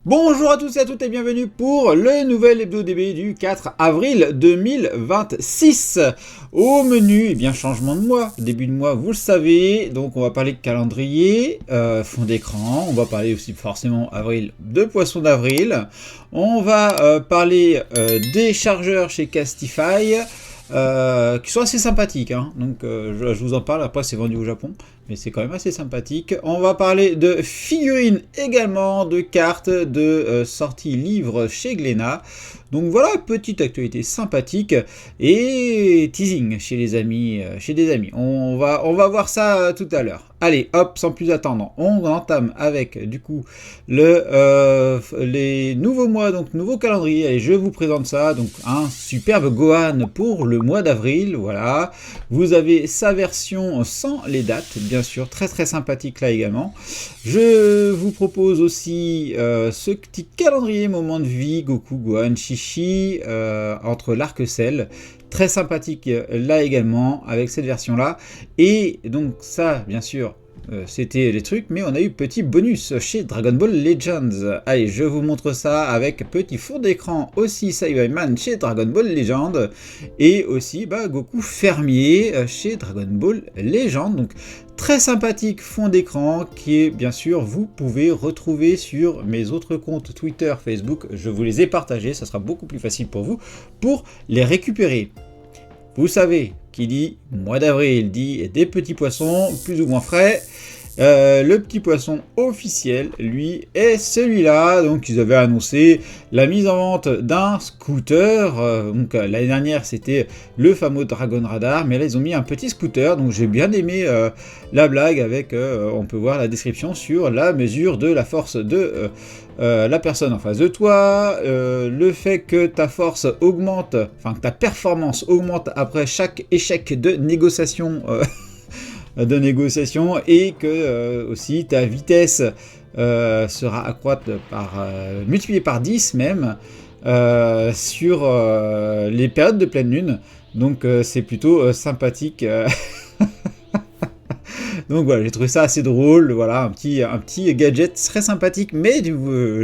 Bonjour à tous et à toutes et bienvenue pour le nouvel hebdo DB du 4 avril 2026. Au menu, eh bien changement de mois, début de mois, vous le savez, donc on va parler de calendrier, fond d'écran, on va parler aussi forcément avril de poisson d'avril, on va parler des chargeurs chez Castify, qui sont assez sympathiques, hein. Donc je vous en parle, après c'est vendu au Japon, mais c'est quand même assez sympathique. On va parler de figurines également, de cartes, de sorties livres chez Glénat. Donc voilà, petite actualité sympathique et teasing chez les amis, chez des amis. On va voir ça tout à l'heure. Allez, hop, sans plus attendre, on entame avec du coup les nouveaux mois, donc nouveau calendrier. Allez, je vous présente ça. Donc un superbe Gohan pour le mois d'avril, voilà. Vous avez sa version sans les dates, bien sûr, très très sympathique là également. Je vous propose aussi ce petit calendrier moment de vie, Goku, Gohan, Chichi, entre l'Arc-Ciel. Très sympathique là également, avec cette version-là. Et donc ça, bien sûr, c'était les trucs, mais on a eu petit bonus chez Dragon Ball Legends. Allez, je vous montre ça avec petit fond d'écran aussi Saiyaman chez Dragon Ball Legends. Et aussi Goku fermier chez Dragon Ball Legends. Donc très sympathique fond d'écran qui est bien sûr vous pouvez retrouver sur mes autres comptes Twitter, Facebook. Je vous les ai partagés, ça sera beaucoup plus facile pour vous pour les récupérer. Vous savez, qui dit mois d'avril dit des petits poissons plus ou moins frais. Le petit poisson officiel, lui, est celui-là. Donc, ils avaient annoncé la mise en vente d'un scooter. Donc, l'année dernière, c'était le fameux Dragon Radar. Mais là, ils ont mis un petit scooter. Donc, j'ai bien aimé la blague avec, on peut voir la description sur la mesure de la force de la personne en face de toi. Le fait que ta force augmente, enfin, que ta performance augmente après chaque échec de négociation. Et que aussi ta vitesse sera accroître par multipliée par 10 même sur les périodes de pleine lune. Donc c'est plutôt sympathique. Donc voilà, j'ai trouvé ça assez drôle, voilà, un petit gadget très sympathique, mais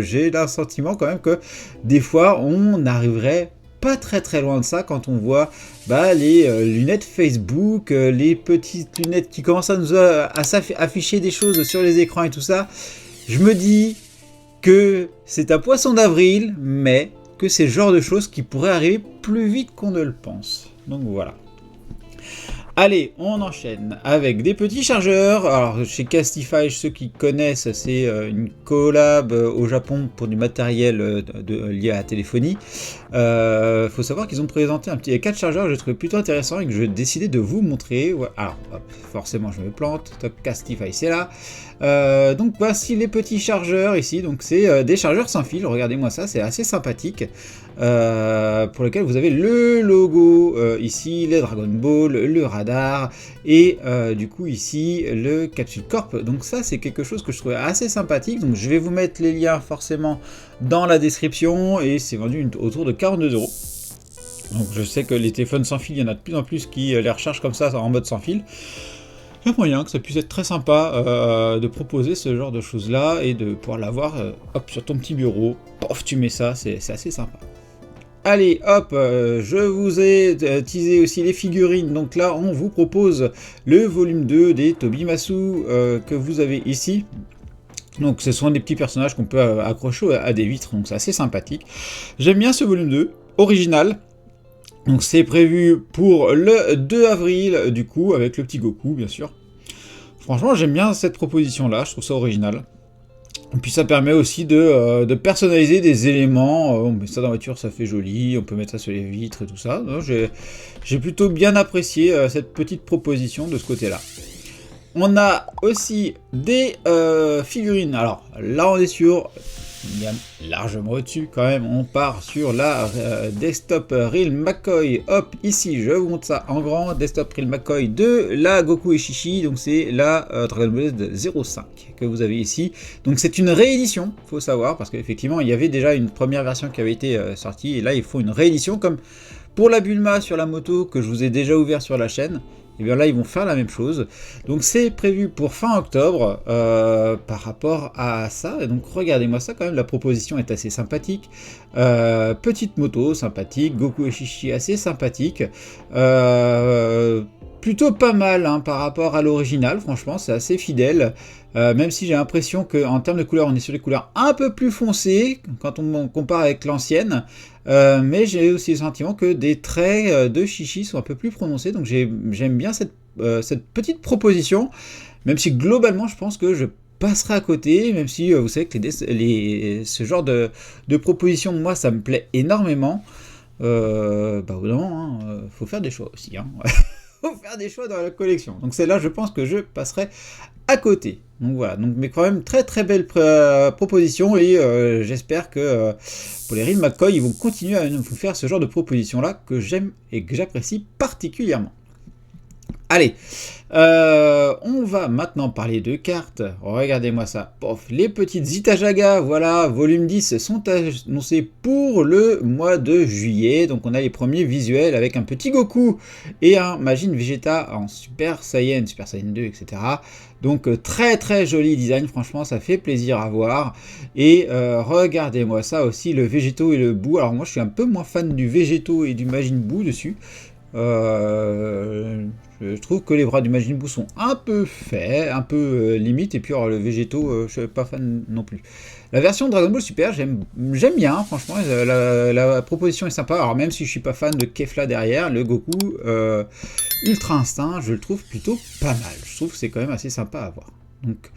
j'ai le sentiment quand même que des fois on arriverait pas très loin de ça quand on voit les lunettes Facebook, les petites lunettes qui commencent à nous afficher des choses sur les écrans et tout ça. Je me dis que c'est un poisson d'avril, mais que c'est le genre de choses qui pourraient arriver plus vite qu'on ne le pense. Donc voilà. Allez, on enchaîne avec des petits chargeurs. Alors, chez Castify, ceux qui connaissent, c'est une collab au Japon pour du matériel lié à la téléphonie. Faut savoir qu'ils ont présenté un petit 4 chargeurs que j'ai trouvé plutôt intéressant et que je vais décider de vous montrer. Alors, hop, forcément, je me plante. Top Castify, c'est là. Donc, voici les petits chargeurs ici. Donc, c'est des chargeurs sans fil. Regardez-moi ça, c'est assez sympathique. Pour lequel vous avez le logo ici, les Dragon Ball, le radar et du coup ici le Capsule Corp. Donc ça c'est quelque chose que je trouvais assez sympathique. Donc je vais vous mettre les liens forcément dans la description et c'est vendu autour de 42 €. Donc je sais que les téléphones sans fil, il y en a de plus en plus qui les rechargent comme ça en mode sans fil. Il y a moyen que ça puisse être très sympa de proposer ce genre de choses là et de pouvoir l'avoir hop sur ton petit bureau. Pof, tu mets ça, c'est assez sympa. Allez, hop, je vous ai teasé aussi les figurines. Donc là, on vous propose le volume 2 des Tobimasu que vous avez ici. Donc ce sont des petits personnages qu'on peut accrocher à des vitres, donc c'est assez sympathique. J'aime bien ce volume 2, original. Donc c'est prévu pour le 2 avril, du coup, avec le petit Goku, bien sûr. Franchement, j'aime bien cette proposition-là, je trouve ça original. Et puis ça permet aussi de personnaliser des éléments, on met ça dans la voiture, ça fait joli, on peut mettre ça sur les vitres et tout ça. J'ai plutôt bien apprécié cette petite proposition de ce côté-là. On a aussi des figurines, alors là on est sur largement au-dessus quand même, on part sur la Desktop Real McCoy, hop, ici je vous montre ça en grand, Desktop Real McCoy de la Goku et Chichi, donc c'est la Dragon Ball Z 05 que vous avez ici, donc c'est une réédition, faut savoir, parce qu'effectivement il y avait déjà une première version qui avait été sortie, et là il faut une réédition, comme pour la Bulma sur la moto que je vous ai déjà ouvert sur la chaîne, et bien là ils vont faire la même chose. Donc c'est prévu pour fin octobre par rapport à ça. Et donc regardez-moi ça quand même, la proposition est assez sympathique. Petite moto sympathique, Goku et Chichi assez sympathique. Plutôt pas mal hein, par rapport à l'original, franchement c'est assez fidèle. Même si j'ai l'impression qu'en termes de couleurs, on est sur des couleurs un peu plus foncées quand on compare avec l'ancienne. Mais j'ai aussi le sentiment que des traits de Chichi sont un peu plus prononcés. Donc j'aime bien cette petite proposition. Même si globalement, je pense que je passerai à côté. Même si vous savez que ce genre de proposition, moi, ça me plaît énormément. Au bout d'un moment, faut faire des choix aussi. Hein. Faut faire des choix dans la collection. Donc celle-là, je pense que je passerai à côté. Donc voilà, donc, mais quand même très très belle proposition et j'espère que pour les Real McCoy, ils vont continuer à nous faire ce genre de proposition là que j'aime et que j'apprécie particulièrement. Allez, on va maintenant parler de cartes. Regardez-moi ça. Pof, les petites Zitajaga, voilà, volume 10 sont annoncés pour le mois de juillet. Donc on a les premiers visuels avec un petit Goku et un Majin Vegeta en Super Saiyan 2, etc. Donc très très joli design, franchement ça fait plaisir à voir. Et regardez-moi ça aussi, le Végéto et le Buu. Alors moi je suis un peu moins fan du Végéto et du Majin Buu dessus. Je trouve que les bras du Majin Buu sont un peu faits, un peu limite, et puis alors, le Végéto, je suis pas fan non plus. La version Dragon Ball Super, j'aime bien, franchement, la proposition est sympa, alors même si je suis pas fan de Kefla derrière, le Goku Ultra Instinct, je le trouve plutôt pas mal, je trouve que c'est quand même assez sympa à voir. Donc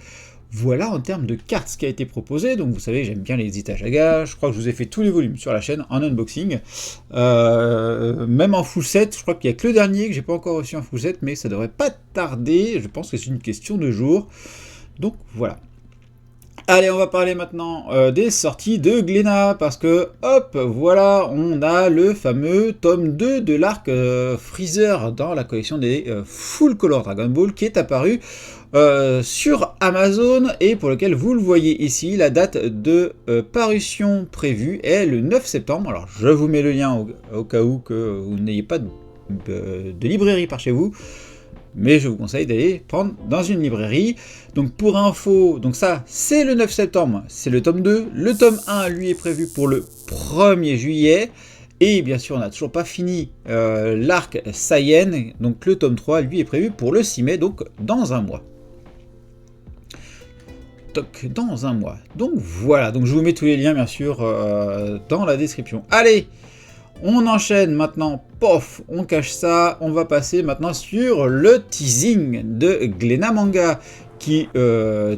voilà en termes de cartes ce qui a été proposé, donc vous savez j'aime bien les Zitajaga, je crois que je vous ai fait tous les volumes sur la chaîne en unboxing, même en full set, je crois qu'il n'y a que le dernier que j'ai pas encore reçu en full set, mais ça devrait pas tarder, je pense que c'est une question de jours, donc voilà. Allez, on va parler maintenant des sorties de Glénat, parce que, hop, voilà, on a le fameux tome 2 de l'arc Freezer dans la collection des Full Color Dragon Ball qui est apparu sur Amazon et pour lequel vous le voyez ici, la date de parution prévue est le 9 septembre. Alors, je vous mets le lien au cas où que vous n'ayez pas de librairie par chez vous. Mais je vous conseille d'aller prendre dans une librairie. Donc pour info, donc ça c'est le 9 septembre, c'est le tome 2. Le tome 1 lui est prévu pour le 1er juillet. Et bien sûr on n'a toujours pas fini l'arc Saiyan. Donc le tome 3 lui est prévu pour le 6 mai, donc dans un mois. Dans un mois. Donc voilà, donc je vous mets tous les liens bien sûr dans la description. Allez, on enchaîne maintenant, pof, on cache ça, on va passer maintenant sur le teasing de Glénat Manga, qui,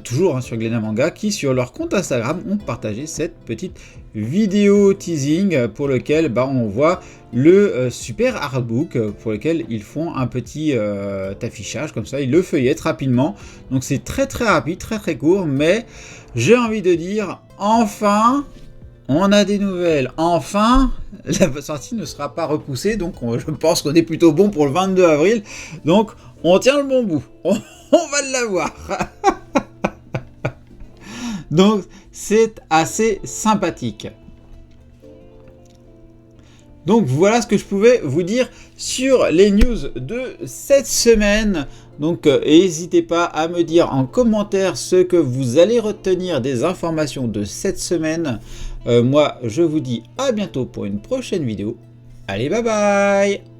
toujours hein, sur Glénat Manga, qui sur leur compte Instagram ont partagé cette petite vidéo teasing pour lequel on voit le super artbook pour lequel ils font un petit affichage comme ça, ils le feuillettent rapidement, donc c'est très très rapide, très très court, mais j'ai envie de dire, enfin on a des nouvelles, enfin, la sortie ne sera pas repoussée, donc je pense qu'on est plutôt bon pour le 22 avril, donc on tient le bon bout, on va l'avoir. Donc c'est assez sympathique. Donc voilà ce que je pouvais vous dire sur les news de cette semaine. Donc n'hésitez pas à me dire en commentaire ce que vous allez retenir des informations de cette semaine. Moi je vous dis à bientôt pour une prochaine vidéo. Allez, bye bye!